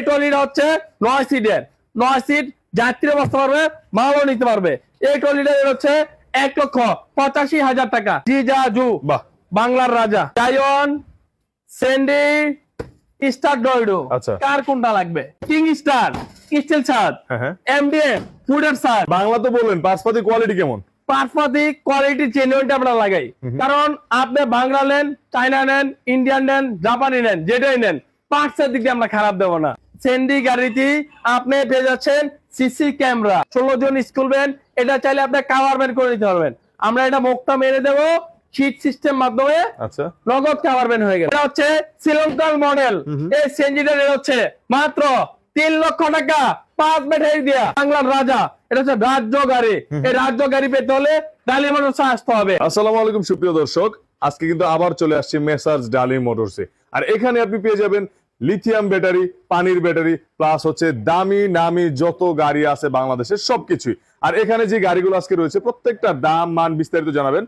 ট্রলিটা হচ্ছে 9 সিটের, 9 সিট যাত্রী বসতে পারবে, মালও নিতে পারবে। এই ট্রলিটা হচ্ছে 1,85,000 টাকা। জিজাজু বাংলার রাজা, জায়ন, স্যান্ডি, স্টার ডয়ডো, কার কোনটা লাগবে? কিং স্টার, স্টিল ছাদ, এমডিএফ, ফুডের ছাদ। বাংলা তো বললেন, পাঁচপাতি কোয়ালিটি কেমন? পাঁচপাতি কোয়ালিটি জেনুইনটা আমরা লাগাই, কারণ আপনি বাংলা নেন, চাইনা নেন, ইন্ডিয়ান নেন, জাপানি নেন, যেটাই নেন, পার্টসের দিক দিয়ে আমরা খারাপ দেবো না। সেন্ডি গাড়িতে আপনি পেয়ে যাচ্ছেন সিসি ক্যামেরা, 16 জন স্কুল ভ্যান। এটা চাইলে আপনি কাভার ভ্যান করে নিতে পারবেন। আমরা এটা মুখটা মেরে দেবো শীট সিস্টেম মাধ্যমে, নগদ কাভার ভ্যান হয়ে গেল। এটা হচ্ছে শ্রীলঙ্কার মডেল। এই সেন্ডিটা হচ্ছে মাত্র 3 লক্ষ টাকা, 5 ব্যাটারি দিয়া, বাংলার রাজা। এটা হচ্ছে রাজ্য গাড়ি। এই রাজ্য গাড়ি পেতে হলে ডালি মোটরসে আসতে হবে। আসসালামু আলাইকুম সুপ্রিয় দর্শক, আজকে কিন্তু আবার চলে আসছি মেসার্স ডালি মোটরসে। আর এখানে আপনি পেয়ে যাবেন লিথিয়াম ব্যাটারি, পানির ব্যাটারি, প্লাস হচ্ছে দামি নামি যত গাড়ি আছে বাংলাদেশের সবকিছুই। আর এখানে যে গাড়িগুলো আজকে রয়েছে প্রত্যেকটা দাম মান বিস্তারিত জানাবেন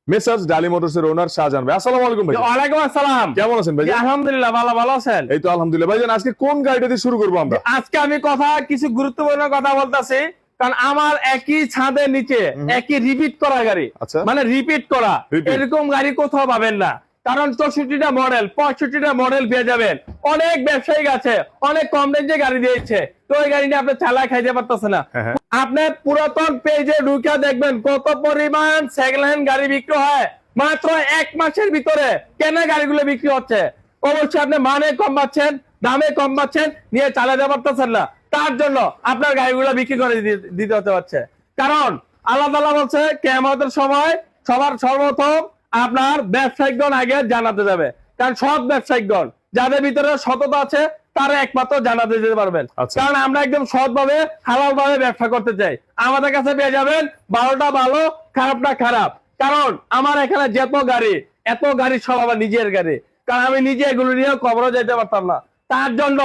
মেসার্স ডালি মোটরসের ওনার শাহজাহান ভাই। আসসালামু আলাইকুম ভাই। ওয়ালাইকুম আসসালাম। কেমন আছেন ভাই? আলহামদুলিল্লাহ, ভালো আছেন? এই তো আলহামদুলিল্লাহ। ভাইজান আজকে কোন গাড়িটা দিয়ে শুরু করবো আমরা? আজকে আমি কিছু গুরুত্বপূর্ণ কথা বলতেছি, কারণ আমার একই ছাদের নিচে একই রিপিট করা গাড়ি, মানে রিপিট করা এরকম গাড়ি কোথাও পাবেন না। কারণ 64টা মডেল, 65টা মডেল পেয়ে যাবেন। অনেক ব্যবসায়িক আছে, অনেক কম রেঞ্জে গাড়ি দিয়েছে, তো ওই গাড়ি নিয়ে আপনি চালা খাইতে পারতেছে না। আপনি পুরাতন পেজে ঢুকে দেখবেন কত পরিমাণ সেকেন্ড হ্যান্ড গাড়ি বিক্রি হয়। মাত্র 1 মাসের ভিতরে কেন গাড়িগুলো বিক্রি হচ্ছে? অবশ্যই আপনি মানে কম পাচ্ছেন, দামে কম পাচ্ছেন, নিয়ে চালাতে পারতেছেন না। তার জন্য আপনার গাড়িগুলো বিক্রি করে দিতে হতে পারছে। কারণ আল্লাহ তাআলা বলছে কিয়ামতের সময় সবার সর্বপ্রথম আপনার ব্যবসায়িকগণ আগে জানাতে যাবে। কারণ সৎ ব্যবসায়িকগণ যাদের ভিতরে সততা আছে তারা একমাত্র জানাতে যেতে পারবেন। কারণ আমরা একদম সৎভাবে হালাল ভাবে ব্যবসা করতে চাই। আমাদের কাছে পেয়ে যাবেন ভালোটা ভালো, খারাপটা খারাপ। কারণ আমার এখানে এত গাড়ি সব আমার নিজের গাড়ি, কারণ আমি নিজে এগুলো নিয়ে কবরও যেতে পারতাম না। তার জন্য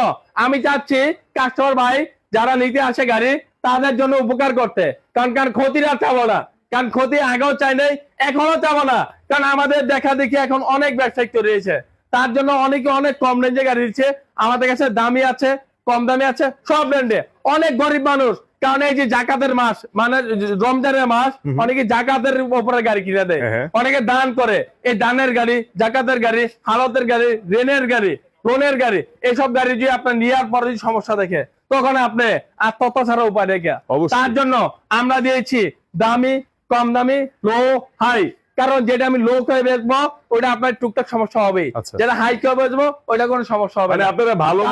আমি চাচ্ছি কাস্টমার ভাই যারা নিতে আসে গাড়ি, তাদের জন্য উপকার করতে। কারণ ক্ষতিটা চাবো না, কারণ ক্ষতি আগেও চাই নাই, এখনো চাবো না। কারণ আমাদের দেখা দেখি এখন অনেক ব্যবসায়িক তৈরি হয়েছে, তার জন্য অনেকে অনেক কম রেঞ্জে গাড়ি দিচ্ছে। আমাদের কাছে দামি আছে, কম দামি আছে, সব ব্র্যান্ডে। অনেক গরিব মানুষ, কারণ এই যে জাকাতের মাস, মানে রমজানের মাস, অনেকে জাকাতের উপরে গাড়ি কিনে দেয়, অনেকে দান করে। এই দানের গাড়ি, জাকাতের গাড়ি, হালতের গাড়ি, রেনের গাড়ি, লোনের গাড়ি, এইসব গাড়ি যদি আপনার নেওয়ার পরে যদি সমস্যা দেখে, তখন আপনি আর তত ছাড়া উপায় দেখে। তার জন্য আমরা দিয়েছি দামি, কম দামি, লো, হাই। কারণ যেটা আমি লো করে বেচবো ওইটা আপনার টুকটাক সমস্যা হবে, যেটা হাই করে বেচবো ওইটা কোনো সমস্যা হবে না। আপনারা ভালো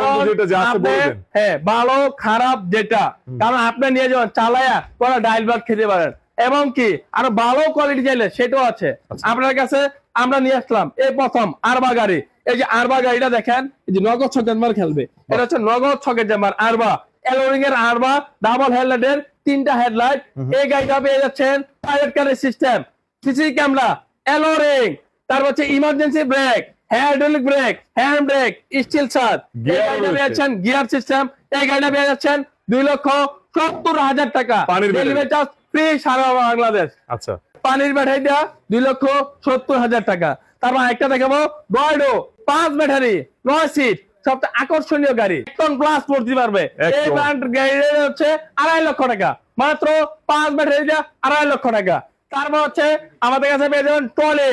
হ্যাঁ, ভালো খারাপ যেটা, কারণ আপনি নিয়ে যাবেন চালায়া কোনো ডাইল ভাত খেতে পারেন, এবং কি আরো ভালো কোয়ালিটি চাইলে সেটাও আছে আপনার কাছে। আমরা নিয়ে আসলাম এই প্রথম আরবা গাড়ি। এই যে আরবা গাড়িটা দেখেন, এই যে নগদ ছকের জাম্পার খেলবে, এটা হচ্ছে নগদ ছকের জাম্পার আরবা, এলোরিং এর আরবা, ডাবল হেডলাইটের 3টা হেডলাইট। এই গাড়িটা পেয়ে যাচ্ছেন পাইলট কারের সিস্টেম, সিসি ক্যামেরা, এলোরিং, তারপর হচ্ছে emergency brake, hydraulic brake, hand brake, steel ছাদ। এই গাড়িটা পেয়ে যাচ্ছেন গিয়ার সিস্টেম। এই গাড়িটা পেয়ে যাচ্ছেন 2,70,000 টাকা, ডেলিভারি চার্জ ফ্রি সারা বাংলাদেশ। আচ্ছা, পানির ব্যাটারি দেওয়া 2,70,000 টাকা। তারপর একটা দেখাবো ডয়ডো 5 ব্যাটারি, 9 সিট, সবচেয়ে আকর্ষণীয় গাড়ি, 1 টন প্লাস পড়তে পারবে। এই ব্র্যান্ড গাড়ি হচ্ছে 2.5 লক্ষ টাকা, মাত্র 5 ব্যাটারি দেওয়া 2.5 লক্ষ টাকা। তারপর হচ্ছে আমাদের কাছে পেয়ে যাবেন ট্রলি।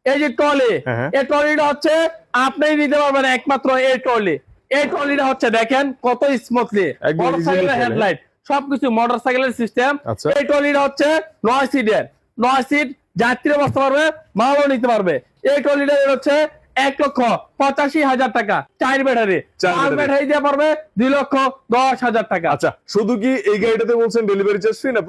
এই যে ট্রলি, এই ট্রলিটা হচ্ছে আপনি নিতে পারবেন একমাত্র এই ট্রলি। এই ট্রলিটা হচ্ছে দেখেন কত স্মুথলি, মোটরসাইকেলের হেডলাইট, সবকিছু মোটরসাইকেলের সিস্টেম। এই ট্রলিটা হচ্ছে 9 সিটের, 9 সিট যাত্রী বসতে পারবে, মালও নিতে পারবে। এই ট্রলিটা হচ্ছে 1,85,000 টাকা, 4 ব্যাটারি, 4 ব্যাটারি দিয়ে পারবে 2,10,000 টাকা। আচ্ছা, শুধু কি এই গাড়িটাতে বলছেন ডেলিভারি চার্জ ফ্রি না?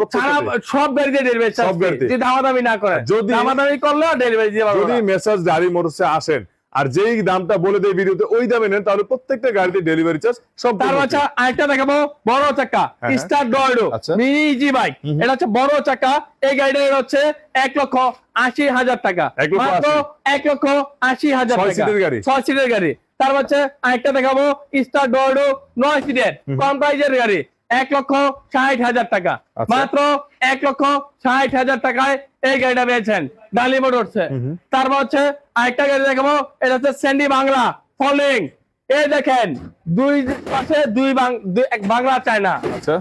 সব গাড়িতে ডেলিভারি চার্জ ফ্রি, যদি দামাদামি না করে। যদি দামাদামি করলে ডেলিভারি দিয়ে পারবে। যদি মেসার্স ডালি মোটরসে আসেন আর যেই দামটা বলে দেয় ভিডিওতে ওই দামে নেন, তাহলে প্রত্যেকটা গাড়িতে ডেলিভারি চার্জ সব। তার আচ্ছা আরেকটা দেখাবো বড় চাকা, স্টার ডয়ডো মিনি ইজি বাইক। এটা হচ্ছে বড় চাকা। এই গাড়িটা হচ্ছে 1,80,000 টাকা, মাত্র 1,80,000 টাকা, 6 সিটের গাড়ি। তার হচ্ছে আরেকটা দেখাবো স্টার ডয়ডো 9 সিটের কম প্রাইজের গাড়ি, 1,60,000 টাকা, মাত্র 1,60,000 টাকায় এই গাড়িটা পেয়েছেন ডালি মোটরসে। তারপর হচ্ছে আরেকটা গাড়ি দেখাবো, এটা হচ্ছে স্যান্ডি বাংলা ফলিং। এই দেখেন দুই পাশে এক বাংলা চায়না। আচ্ছা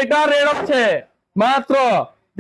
এটা রেট হচ্ছে মাত্র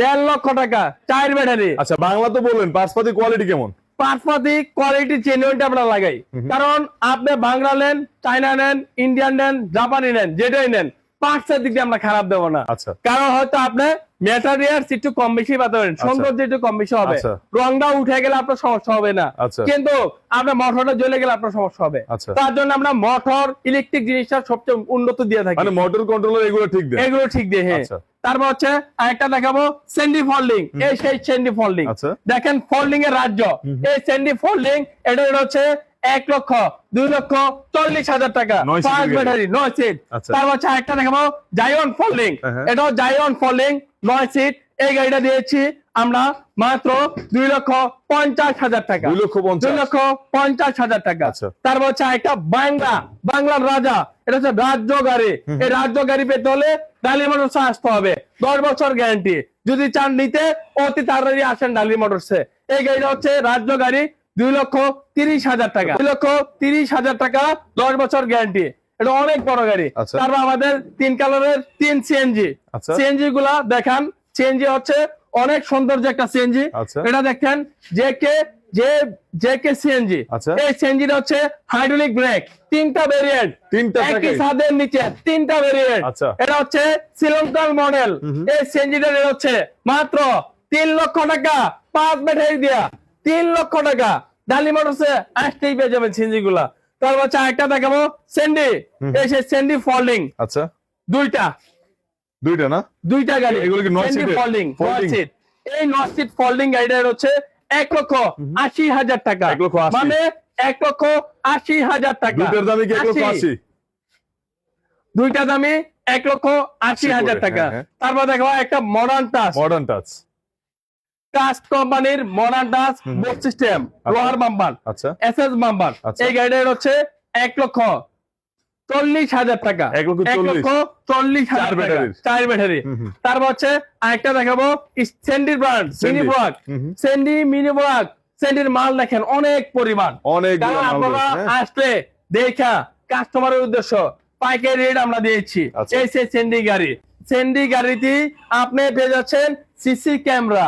1.5 লক্ষ টাকা, 4 ব্যাটারি। আচ্ছা, বাংলা তো বললেন, পার্সপাতি কোয়ালিটি কেমন? পার্সপাতি কোয়ালিটি জেনুইনটা আমরা লাগাই, কারণ আপনি বাংলা নেন, চায়না নেন, ইন্ডিয়ান নেন, জাপানি নেন, যেটাই নেন পার্টসের দিক দিয়ে আমরা খারাপ দেবো না। আচ্ছা কারণ হয়তো আপনি ম্যাটেরিয়ালস একটু কম বেশি পাতে পারেন, সৌন্দর্য একটু কম বেশি হবে, আচ্ছা। রংটা উঠে গেলে আপনার সমস্যা হবে না, আচ্ছা। কিন্তু আপনার মোটরটা জ্বলে গেলে আপনার সমস্যা হবে। আচ্ছা। তার জন্য আমরা মোটর ইলেকট্রিক জিনিসটা সবচেয়ে উন্নত দিয়ে থাকি, মানে মোটর কন্ট্রোলার এগুলো ঠিক দেন? এগুলো ঠিক দিয়ে। হ্যাঁ, আচ্ছা। তারপর হচ্ছে আরেকটা দেখাবো স্যান্ডি ফোল্ডিং। এই সেই স্যান্ডি ফোল্ডিং, আচ্ছা। দেখেন ফোল্ডিং এর রাজ্য। এই স্যান্ডি ফোল্ডিং এটা হচ্ছে 1,02,40,000 টাকা, 5 ব্যাটারি 9 সিট। তারপর হচ্ছে আরেকটা দেখাবো জায়ন ফোল্ডিং। এটাও জায়ন ফোল্ডিং 9 সিট। এই গাড়িটা দিয়েছি আমরা মাত্র 2,50,000 টাকা, 2,50,000 টাকা। তারপর হচ্ছে একটা বাংলার রাজা, এটা হচ্ছে রাজ্য গাড়ি। এই রাজ্য গাড়ি পেতে হলে ডালি মোটরসে আসতে হবে, 10 বছর গ্যারান্টি। যদি চান নিতে অতি তাড়াতাড়ি আসেন ডালি মোটরসে। এই গাড়িটা হচ্ছে রাজ্য গাড়ি, 2,30,000 টাকা, 2,30,000 টাকা, 10 বছর গ্যারান্টি। এটা অনেক বড় গাড়ি। তারপর আমাদের 3 কালারের 3 সিএনজি। সিএনজি গুলা দেখান, সিএনজি হচ্ছে অনেক সৌন্দর্য একটা সিএনজি। এটা দেখেন জেকে সিএনজি। এই সিএনজিটা হচ্ছে হাইড্রোলিক ব্রেক, 3টা ভেরিয়েন্ট, একই ছাদের নিচে 3টা ভেরিয়েন্ট। এটা হচ্ছে শ্রীলঙ্কার মডেল। এই সিএনজিটার রেট হচ্ছে মাত্র 3 লক্ষ টাকা, 5 ব্যাটারি দিয়া 3 লক্ষ টাকা। ডালি মোটরসে আসতেই পেয়ে যাবেন সিএনজি গুলা। তারপর হচ্ছে আরেকটা দেখাবো স্যান্ডি। এই সেই স্যান্ডি ফোল্ডিং। আচ্ছা, দুইটা না, দুইটা গাড়ি, এগুলো কি 9 সিট ফোল্ডিং? 9 সিট। এই 9 সিট ফোল্ডিং গাড়িটা হচ্ছে 1,80,000 টাকা, মানে 1,80,000 টাকা। দুইটার দামই কি 1,80,000? দুইটা দামই 1,80,000 টাকা। তারপর দেখো একটা মডার্ন টাচ, কাস্ট কোম্পানির মডার্ন টাচ বোর্ড সিস্টেম, লোহার বাম্পার, এসএস বাম্পার। এই গাড়িটার হচ্ছে 1,40,000 টাকা, 1,40,000 টাকা, 4 ব্যাটারি। তারপর হচ্ছে আরেকটা দেখাবো Sandy brand, mini block, Sandy mini block. স্যান্ডির মাল দেখেন অনেক পরিমাণ, আপনারা আসলে দেখা কাস্টমারের উদ্দেশ্য পাইকারি রেট আমরা দিয়েছি। এই সেই স্যান্ডি গাড়ি, স্যান্ডি গাড়িতে আপনি পেয়ে যাচ্ছেন সিসি ক্যামেরা,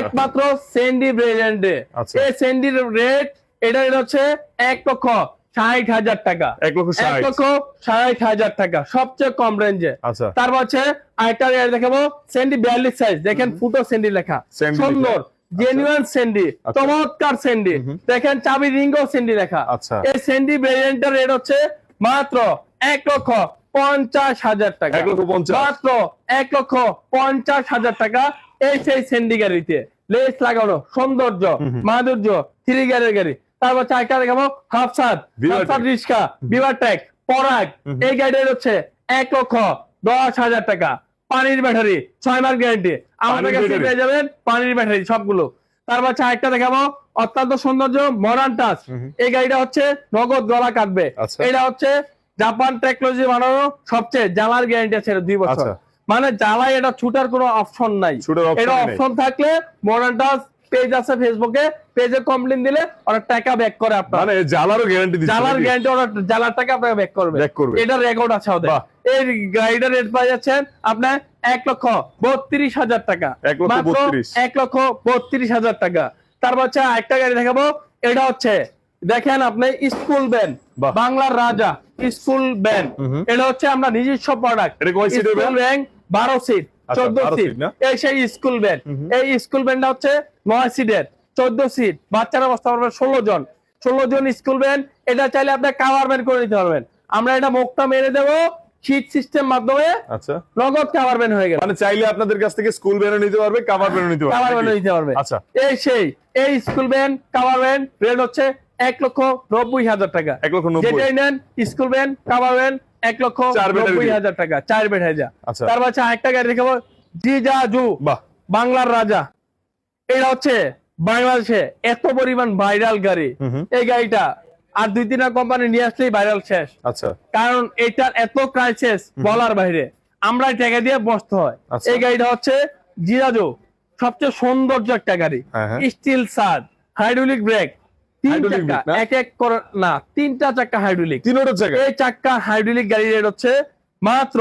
একমাত্র স্যান্ডি ব্র্যান্ডে। এই স্যান্ডির রেট এটা হচ্ছে 1,60,000 টাকা, 1,60,000 টাকা, সবচেয়ে কম রেঞ্জে। তারপর হচ্ছে আরেকটা রেট দেখাবো স্যান্ডি 42 সাইজ, দেখেন ফুটো স্যান্ডি লেখা, সুন্দর জেনুইন স্যান্ডি, চমৎকার স্যান্ডি। দেখেন চাবি রিংও স্যান্ডি লেখা। এই স্যান্ডি ভেরিয়েন্টের রেট হচ্ছে মাত্র 1,50,000 টাকা, মাত্র 1,50,000 টাকা। এই সেই স্যান্ডি গাড়িতে লেস লাগানো, সৌন্দর্য, মাধুর্য, 3 গিয়ারের গাড়ি। তারপর চারটা দেখাবো হাফসাদ রিক্সা, বিভারটেক, পরাগ। এই গাড়িটা হচ্ছে 1,10,000 টাকা, পানির ব্যাটারি, 6 মাস গ্যারান্টি। আমাদের কাছে পেয়ে যাবেন পানির ব্যাটারি সবগুলো। তারপর চারটা দেখাবো অত্যন্ত সৌন্দর্য মডার্ন টাচ। এই গাড়িটা হচ্ছে নগদ গলা কাটবে। এটা হচ্ছে জাপান টেকনোলজি বানানো, সবচেয়ে জ্বালার গ্যারান্টি আছে 2 বছর, মানে জ্বালায় এটা ছুটার কোনো অপশন নাই। এটা অপশন থাকলে মডার্ন টাচ পেজ আছে ফেসবুকে, পেজে কমপ্লেইন দিলে ওরা টাকা ব্যাক করে আপনার, মানে জ্বালারও গ্যারান্টি দিচ্ছে, জ্বালার গ্যারান্টি, ওরা জ্বালার টাকা আপনাকে ব্যাক করবে। এটা রেকর্ড আছে ওদের। এই গাড়িটার রেট পাই যাচ্ছেন আপনার 1,32,000 টাকা, মাত্র 1,32,000 টাকা। তারপর হচ্ছে একটা গাড়ি দেখাবো, এটা হচ্ছে দেখেন আপনি স্কুল ভ্যান, বাংলার রাজা স্কুল ভ্যান। এটা হচ্ছে আমরা নিজস্ব product. School van 12 seat, 14 seat. এই সেই স্কুল ভ্যান। এই স্কুল ভ্যানটা হচ্ছে 9 সিটের, 14 সিট, বাচ্চারা বসতে পারবে 16 জন স্কুল ভ্যান। এটা চাইলে আপনি কাভার ভ্যান করে নিতে পারবেন। আমরা এটা মুখটা মেরে দেবো শীট সিস্টেম মাধ্যমে, নগদ কাভার ভ্যান হয়ে গেল। মানে চাইলে আপনাদের কাছ থেকে স্কুল ভ্যানও নিতে পারবে, কাভার ভ্যানও নিতে পারবে। আচ্ছা, এই school van cover van rate হচ্ছে 1,90,000 টাকা, যেটাই নেন স্কুল ভ্যান কাভার ভ্যান 1,90,000 টাকা, 4 ব্যাটারি। তারপর হচ্ছে আরেকটা গাড়ি দেখাবো জিজাজু, বাংলার রাজা। এটা হচ্ছে বাংলাদেশে এত পরিমাণ ভাইরাল গাড়ি। এই গাড়িটা আর 2-3টা কোম্পানি নিয়ে আসলেই ভাইরাল শেষ। কারণ এটার এত ক্রাইসিস বলার বাইরে, আমরা টাকা দিয়ে বসতে হয়। এই গাড়িটা হচ্ছে জিজাজু, সবচেয়ে সৌন্দর্য একটা গাড়ি, স্টিল সাদ, হাইড্রোলিক ব্রেক, তিন Hydraulic চাক্কা brake না? এক এক করে না, তিনটা চাক্কা হাইড্রোলিক। তিনটার জায়গা এই চাক্কা হাইড্রোলিক গাড়ির রেট হচ্ছে মাত্র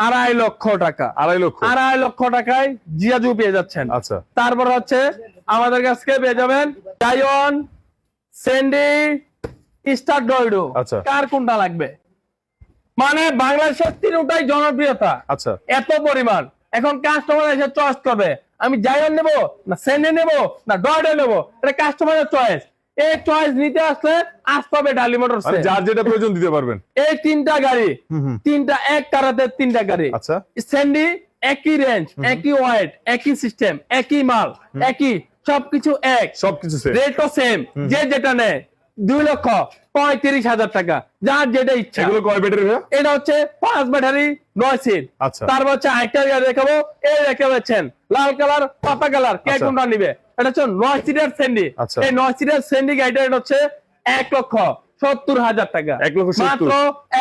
2.5 লক্ষ টাকা। 2.5 লক্ষ 2.5 লক্ষ টাকায় জিয়াজু পেয়ে যাচ্ছেন। আচ্ছা তারপর হচ্ছে আমাদের কাছে পেয়ে যাবেন জায়ন, স্যান্ডি, স্টার ডয়ডো। আচ্ছা। কার কোনটা লাগবে? মানে বাংলাদেশের তিনটাই জনপ্রিয়তা আচ্ছা এত পরিমাণ, এখন কাস্টমার এসে চয়েস করবে আমি জায়ন নেব না স্যান্ডি নেব না ডয়ডো নেব, এটা কাস্টমারের চয়েস। এই চয়েস নিতে আসলে আসতে হবে ডালি মোটরস। মানে যার যেটা প্রয়োজন দিতে পারবেন। এই তিনটা গাড়ি, তিনটা এক কারাতে তিনটা গাড়ি। আচ্ছা স্যান্ডি একই রেঞ্জ, একই ওয়েট, একই সিস্টেম, একই মাল, একই সবকিছু এক, সবকিছু সেম। রেটও সেম। যে যেটা নেয় 2,35,000 টাকা, যার যেটা ইচ্ছা। এগুলো কয় ব্যাটারি ভাইয়া? এটা হচ্ছে 5 ব্যাটারি 9 সিট। আচ্ছা তারপর হচ্ছে আরেকটা গাড়ি দেখাবো, এই দেখতে পাচ্ছেন লাল কালার পাতা কালার, কে আচ্ছা। কোনটা নিবে? এটা হচ্ছে 9 সিটের স্যান্ডি। আচ্ছা। এই 9 সিটের স্যান্ডি গাড়িটা এটা হচ্ছে 1,70,000 টাকা। 1,70,000 মাত্র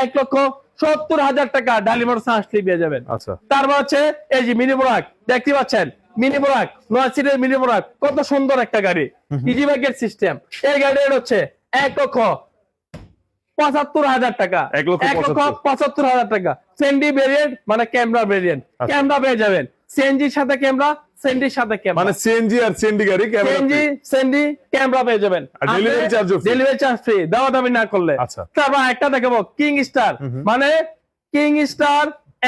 1,70,000 টাকা ডালি মোটরস আসলে পেয়ে যাবেন। আচ্ছা তারপর হচ্ছে এই যে মিনি বোরাক দেখতে পাচ্ছেন, মিনি বোরাক 9 সিটের মিনি বোরাক, কত সুন্দর একটা গাড়ি, ইজি বাইকের সিস্টেম। এই গাড়িটা হচ্ছে 1,75,000 টাকা। 1,75,000 টাকা সেন্ডি ভেরিয়েন্ট, মানে ক্যামেরা ভেরিয়েন্ট। আচ্ছা। ক্যামেরা পেয়ে যাবেন সিএনজির সাথে ক্যামেরা, সেন্ডির সাথে ক্যামেরা। মানে সিএনজি আর সিএনডি গাড়ি ক্যামেরা সিএনজি সেন্ডি ক্যামেরা পেয়ে যাবেন। আর delivery charge ও free? ডেলিভারি চার্জ ফ্রি, দাওয়া দাবি না করলে। আচ্ছা। তারপর একটা দেখাবো কিং স্টার, মানে king star,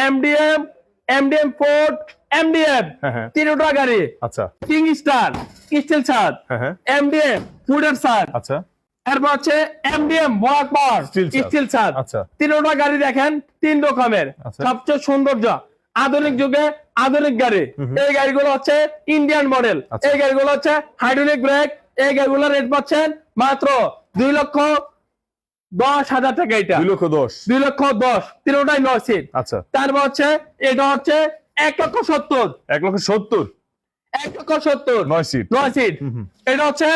MDM, MDM Ford, MDM, হ্যাঁ। তিনটা গাড়ি। আচ্ছা কিং স্টার স্টিল ছাদ, হ্যাঁ। এমডিএম ফুডের ছাদ, আচ্ছা এরপর হচ্ছে এমডিএম বরাক পাওয়ার Steel ছাদ। স্টিল ছাদ। আচ্ছা। তিনটা গাড়ি দেখেন তিন রকমের, আচ্ছা। সবচেয়ে সৌন্দর্য আধুনিক যুগে আধুনিক গাড়ি। এই গাড়িগুলো হচ্ছে ইন্ডিয়ান মডেল। আচ্ছা। এই গাড়িগুলো হচ্ছে হাইড্রোলিক ব্রেক। এই গাড়িগুলোর রেট পাচ্ছেন মাত্র 2,10,000 টাকা। এটা 2,10,000 2,10,000, তিনটাই 9 সিট। আচ্ছা তারপর হচ্ছে এটা হচ্ছে 1,70,000, 1,70,000 1,70,000 9 সিট 9 সিট। এটা হচ্ছে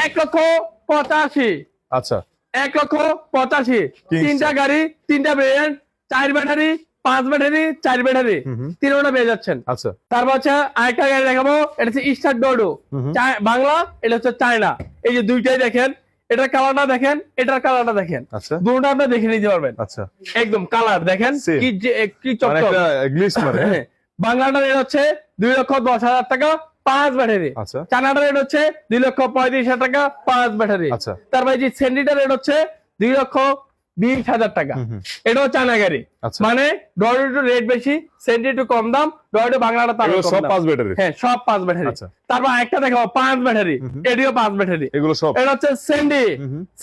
1,85,000, আচ্ছা 1,85,000। King তিনটা Star। গাড়ি, তিনটা ভেরিয়েন্ট, 4 ব্যাটারি, 5 ব্যাটারি, 4 ব্যাটারি, তিনটা পেয়ে যাচ্ছেন। আচ্ছা তারপর হচ্ছে আরেকটা গাড়ি দেখাবো, এটা হচ্ছে স্টার ডোডো, বাংলা, এটা হচ্ছে চায়না। এই যে দুইটাই দেখেন, এটার কালারটা দেখেন, এটার কালারটা দেখেন, আচ্ছা দুটোটা আপনি দেখে নিতে পারবেন। আচ্ছা একদম কালার দেখেন Same। কি মানে চকচক। একটা গ্লিস মারে হ্যাঁ, বাংলাটার রেট হচ্ছে 2,10,000 টাকা 5 ব্যাটারি। আচ্ছা চায়নাটার রেট হচ্ছে 2,35,000 টাকা 5 ব্যাটারি। আচ্ছা। তারপরে যে সেন্ডিটার রেট হচ্ছে 2,20,000 টাকা। এটাও চায়না গাড়ি, আচ্ছা। মানে ডয়েডো একটু রেট বেশি, সেন্ডি একটু কম দাম, ডয়েডো বাংলাটা তার এগুলো কম সব দাম। 5 ব্যাটারি হ্যাঁ সব 5 ব্যাটারি। আচ্ছা। তারপর একটা দেখাবো 5 ব্যাটারি, এটিও 5 ব্যাটারি। এগুলো সব এটা হচ্ছে সেন্ডি,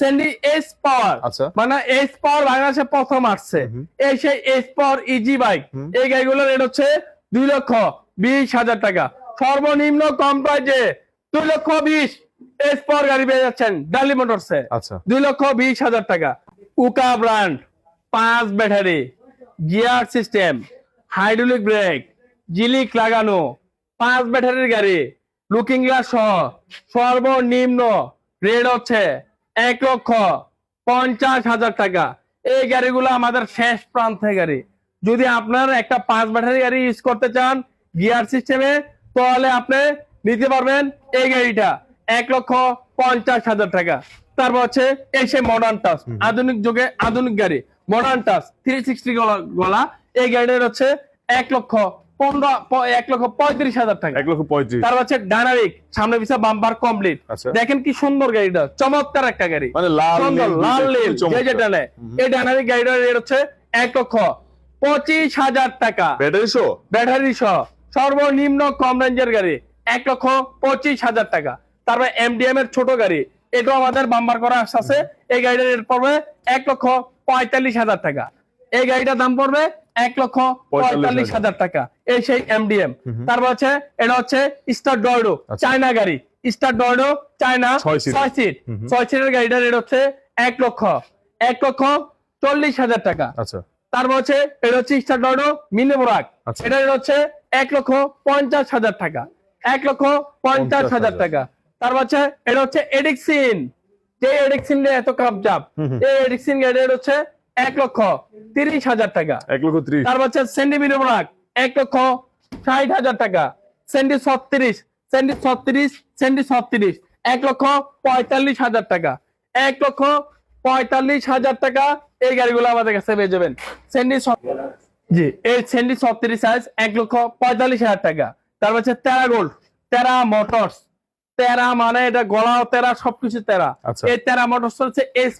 সেন্ডি এস পাওয়ার, আচ্ছা। মানে এস পাওয়ার বাংলাদেশে প্রথম আসছে। এই সেই এস পাওয়ার ইজি বাইক। এই গাড়িগুলোর রেট হচ্ছে 2,20,000 টাকা। সর্বনিম্ন কম প্রাইজে 2,20,000 এস পাওয়ার গাড়ি পেয়ে যাচ্ছেন ডালি মোটরসে। আচ্ছা 2,20,000 টাকা। উকা brand, 5 battery, gear system, hydraulic break, Jhilik লাগানো, 5 ব্যাটারির গাড়ি, লুকিং গ্লাস সহ সর্বনিম্ন রেট হচ্ছে 1,50,000 টাকা। এই গাড়িগুলো আমাদের শেষ প্রান্তের গাড়ি। যদি আপনার একটা 5 ব্যাটারি গাড়ি ইউজ করতে চান গিয়ার সিস্টেমে, তাহলে আপনি নিতে পারবেন এই গাড়িটা 1,50,000 টাকা। তারপর হচ্ছে এই সে মডার্ন টাচ, আধুনিক যুগে আধুনিক গাড়ি, মডার্ন টাচ 360 গলা। এই গাড়িটার হচ্ছে 1,35,000 টাকা। 1,35,000 তার হচ্ছে ডাইনামিক, সামনে পিছনে বাম্পার কমপ্লিট। আচ্ছা। দেখেন কি সুন্দর গাড়িটা, চমৎকার একটা গাড়ি, মানে লাল সুন্দর নীল লাল দুইটা নীল, খুব যে চমৎকার। যেটা নেয়। এই ডাইনামিক গাড়িটার রেট হচ্ছে 1,25,000 টাকা। ব্যাটারি শো ব্যাটারি সহ সর্বনিম্ন কম রেঞ্জের গাড়ি 1,25,000 টাকা। তারপরে এমডিএম এর ছোট গাড়ি, এটাও আমাদের বাম্পার করা আছে। এই গাড়িটার রেট পড়বে 1,45,000 টাকা। এই গাড়িটার দাম পড়বে 1,45,000 টাকা। এই সেই এমডিএম। তারপর হচ্ছে এটা হচ্ছে স্টার ডয়ডো, চায়না গাড়ি, স্টার ডয়ডো চায়না 6 সিট। 6 সিট। 6 সিটের গাড়িটার রেট হচ্ছে 1,40,000 টাকা। আচ্ছা তারপর হচ্ছে এটা হচ্ছে স্টার ডয়ডো মিনি বোরাক, আচ্ছা। এটা হচ্ছে 1,50,000 টাকা। 1,50,000 টাকা। তারপর হচ্ছে এটা হচ্ছে এডিক্সিন, যে এডিক্সিন এত কাপজাপ, এই এডিক্সিন গাড়ির হচ্ছে 1,30,000 টাকা। 1,30,000 তারপর হচ্ছে সেন্ডি মিনি বোরাক 1,60,000 টাকা। সেন্ডি 36, সেন্ডি 36, সেন্ডি 36, 1,45,000 টাকা। 1,45,000 টাকা এই গাড়িগুলো আমাদের কাছে পেয়ে যাবেন। জি, এই সেন্ডি 36 সাইজ 1,45,000 টাকা। তারপর হচ্ছে তেরা গোল্ড, তেরা মোটরস, তেরা মানে এটা গলাও তেরা, সবকিছু তেরা। এই তেরা মোটরস হচ্ছে এস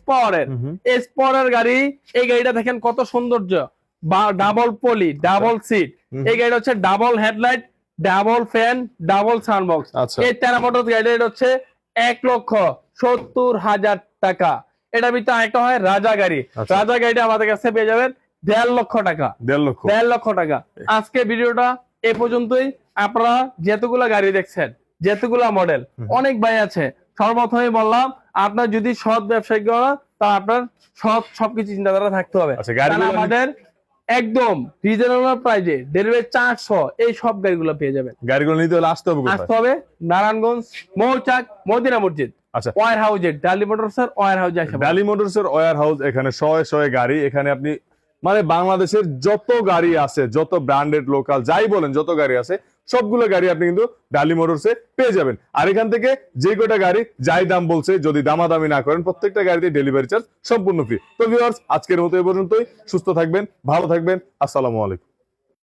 পাওয়ারের গাড়ি। এই গাড়িটা দেখেন কত সৌন্দর্য, বা ডাবল পলি, ডাবল সিট। এই গাড়িটা হচ্ছে double headlight, double fan, double sound box. এই তেরা মোটরস গাড়িটা হচ্ছে 1,70,000 টাকা। এটা ভিতরে একটা হয় রাজা গাড়ি। রাজা গাড়িটা আমাদের কাছে পেয়ে যাবেন 1.5 লক্ষ টাকা। 1.5 লক্ষ টাকা। আজকে ভিডিওটা এ পর্যন্তই। আপনারা যেতগুলা গাড়ি দেখছেন, যেতগুলা মডেল, অনেক ভাই আছে, সর্বপ্রথমে বললাম আপনার যদি সৎ ব্যবসায়িক করা, তা আপনার সবকিছু চিন্তাধারা থাকতে হবে। আমাদের একদম রিজনেবল প্রাইজে ডেলিভারি চার্জ সহ এই সব গাড়িগুলো পেয়ে যাবেন। গাড়িগুলো নিতে হলে আসতে হবে নারায়ণগঞ্জ মৌচাক মদিনা মসজিদ ওয়্যার হাউজে, ডালি মোটরসের ওয়্যার হাউজে আসবে। ডালি মোটরসের ওয়্যার হাউস, এখানে শয়ে গাড়ি। এখানে আপনি মানে বাংলাদেশের যত গাড়ি আছে, যত ব্র্যান্ডেড লোকাল যাই বলেন, যত গাড়ি আছে সবগুলো গাড়ি আপনি কিন্তু ডালি মোটরসে পেয়ে যাবেন। আর এখান থেকে যে কয়টা গাড়ি যাই দাম বলছে, যদি দামাদামি না করেন, প্রত্যেকটা গাড়িতে ডেলিভারি চার্জ সম্পূর্ণ ফ্রি। তো ভিউয়ার্স, আজকের মতো এই পর্যন্তই। সুস্থ থাকবেন, ভালো থাকবেন। আসসালামু আলাইকুম।